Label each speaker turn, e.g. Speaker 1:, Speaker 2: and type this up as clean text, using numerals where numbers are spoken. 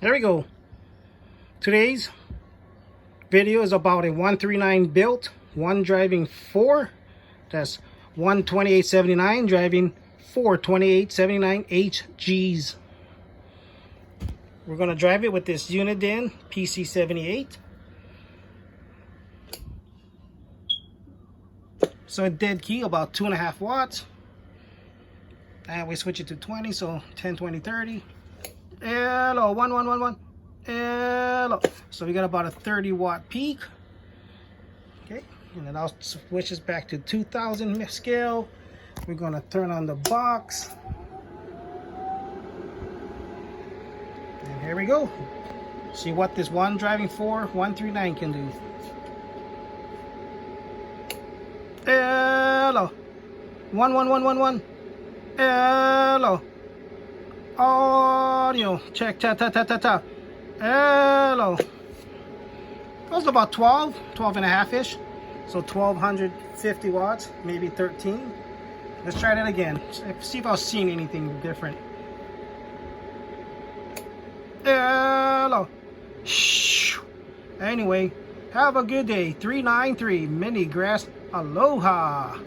Speaker 1: There we go. Today's video is about a 139 built, one driving 4. That's 128.79 driving 428.79 HGs. We're going to drive it with this Uniden PC78. So a dead key about 2.5 watts. And we switch it to 20, so 10, 20, 30. Hello, 1, 1, 1, 1. Hello. So we got about a 30 watt peak. Okay, and then I'll switch this back to 2000 scale. We're going to turn on the box. And here we go. See what this one driving 4 139 can do. Hello. 1, 1, 1, 1, 1. Hello. Audio. Check. Ta ta ta ta ta. Hello. That was about 12 and a half ish. So 1250 watts, maybe 13. Let's try that again. See if I was seeing anything different. Hello. Shh. Anyway, have a good day. 393 Mini Grass. Aloha.